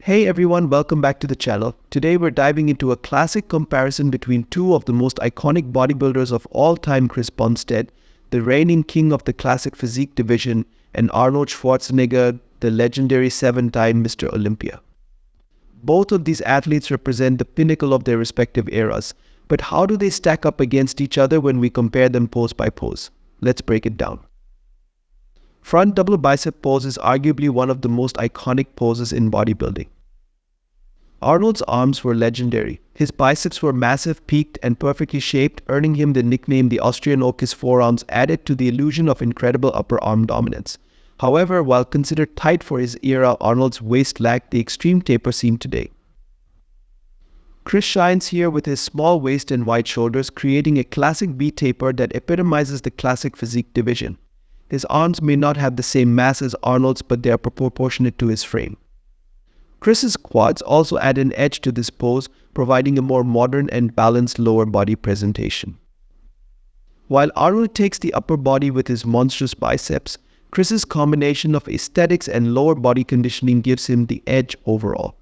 Hey everyone, welcome back to the channel. Today we're diving into a classic comparison between two of the most iconic bodybuilders of all time, Chris Bumstead, the reigning king of the classic physique division, and Arnold Schwarzenegger, the legendary seven-time Mr. Olympia. Both of these athletes represent the pinnacle of their respective eras, but how do they stack up against each other when we compare them pose by pose? Let's break it down. Front double bicep pose is arguably one of the most iconic poses in bodybuilding. Arnold's arms were legendary. His biceps were massive, peaked, and perfectly shaped, earning him the nickname the Austrian Oak. His forearms added to the illusion of incredible upper arm dominance. However, while considered tight for his era, Arnold's waist lacked the extreme taper seen today. Chris shines here with his small waist and wide shoulders, creating a classic V taper that epitomizes the classic physique division. His arms may not have the same mass as Arnold's, but they are proportionate to his frame. Chris's quads also add an edge to this pose, providing a more modern and balanced lower body presentation. While Arnold takes the upper body with his monstrous biceps, Chris's combination of aesthetics and lower body conditioning gives him the edge overall.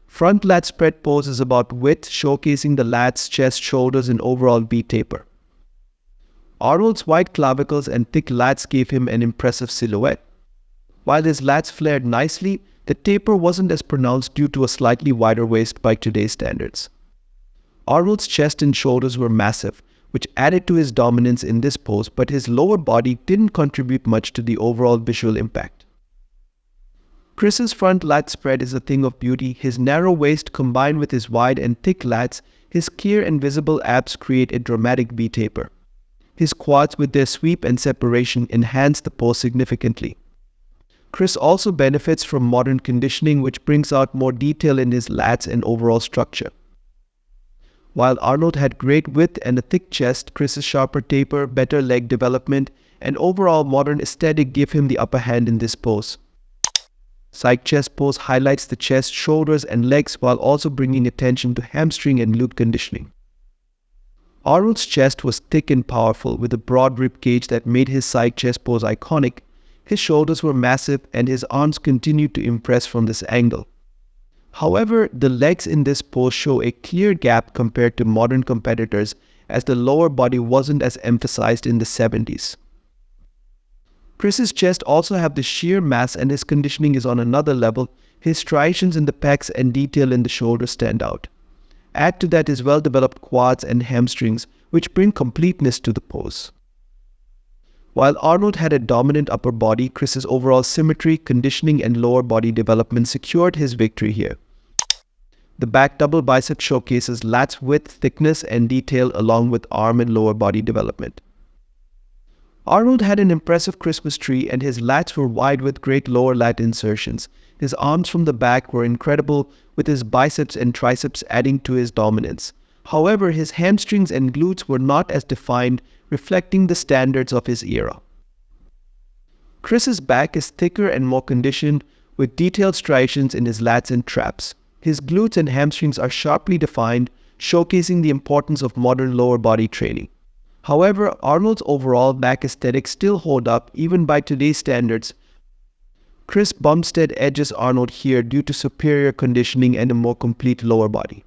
Front lat spread pose is about width, showcasing the lats, chest, shoulders, and overall V taper. Arnold's wide clavicles and thick lats gave him an impressive silhouette. While his lats flared nicely, the taper wasn't as pronounced due to a slightly wider waist by today's standards. Arnold's chest and shoulders were massive, which added to his dominance in this pose, but his lower body didn't contribute much to the overall visual impact. Chris's front lat spread is a thing of beauty. His narrow waist combined with his wide and thick lats, his clear and visible abs create a dramatic V taper. His quads with their sweep and separation enhance the pose significantly. Chris also benefits from modern conditioning, which brings out more detail in his lats and overall structure. While Arnold had great width and a thick chest, Chris's sharper taper, better leg development, and overall modern aesthetic give him the upper hand in this pose. Side chest pose highlights the chest, shoulders, and legs while also bringing attention to hamstring and glute conditioning. Arnold's chest was thick and powerful, with a broad rib cage that made his side chest pose iconic. His shoulders were massive and his arms continued to impress from this angle. However, the legs in this pose show a clear gap compared to modern competitors, as the lower body wasn't as emphasized in the 70s. Chris's chest also have the sheer mass and his conditioning is on another level. His striations in the pecs and detail in the shoulders stand out. Add to that his well-developed quads and hamstrings, which bring completeness to the pose. While Arnold had a dominant upper body, Chris's overall symmetry, conditioning, and lower body development secured his victory here. The back double bicep showcases lats width, thickness, and detail along with arm and lower body development. Arnold had an impressive Christmas tree and his lats were wide with great lower lat insertions. His arms from the back were incredible, with his biceps and triceps adding to his dominance. However, his hamstrings and glutes were not as defined, reflecting the standards of his era. Chris's back is thicker and more conditioned, with detailed striations in his lats and traps. His glutes and hamstrings are sharply defined, showcasing the importance of modern lower body training. However, Arnold's overall back aesthetic still hold up even by today's standards. Chris Bumstead edges Arnold here due to superior conditioning and a more complete lower body.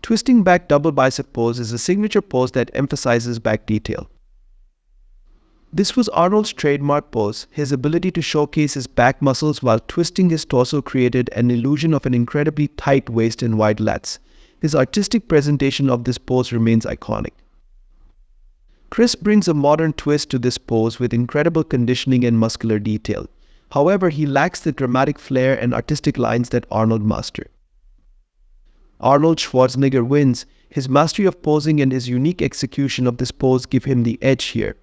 Twisting back double bicep pose is a signature pose that emphasizes back detail. This was Arnold's trademark pose. His ability to showcase his back muscles while twisting his torso created an illusion of an incredibly tight waist and wide lats. His artistic presentation of this pose remains iconic. Chris brings a modern twist to this pose with incredible conditioning and muscular detail. However, he lacks the dramatic flair and artistic lines that Arnold mastered. Arnold Schwarzenegger wins. His mastery of posing and his unique execution of this pose give him the edge here.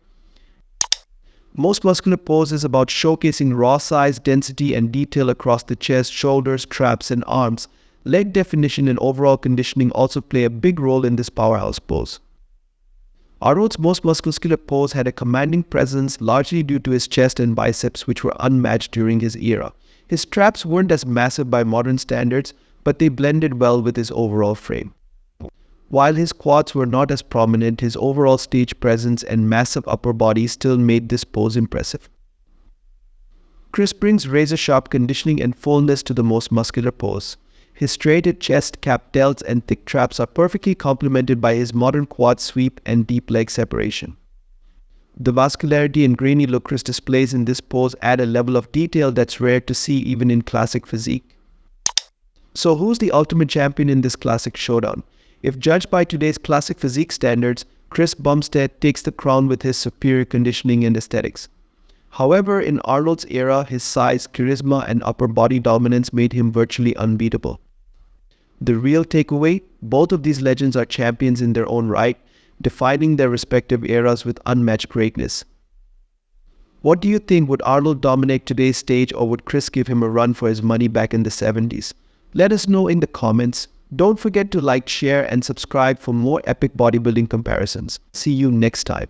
Most muscular pose is about showcasing raw size, density, and detail across the chest, shoulders, traps, and arms. Leg definition and overall conditioning also play a big role in this powerhouse pose. Arnold's most muscular pose had a commanding presence, largely due to his chest and biceps, which were unmatched during his era. His traps weren't as massive by modern standards, but they blended well with his overall frame. While his quads were not as prominent, his overall stage presence and massive upper body still made this pose impressive. Chris brings razor-sharp conditioning and fullness to the most muscular pose. His straighted chest, cap delts, and thick traps are perfectly complemented by his modern quad sweep and deep leg separation. The vascularity and grainy look Chris displays in this pose add a level of detail that's rare to see even in classic physique. So who's the ultimate champion in this classic showdown? If judged by today's classic physique standards, Chris Bumstead takes the crown with his superior conditioning and aesthetics. However, in Arnold's era, his size, charisma, and upper body dominance made him virtually unbeatable. The real takeaway? Both of these legends are champions in their own right, defining their respective eras with unmatched greatness. What do you think? Would Arnold dominate today's stage, or would Chris give him a run for his money back in the 70s? Let us know in the comments. Don't forget to like, share, and subscribe for more epic bodybuilding comparisons. See you next time.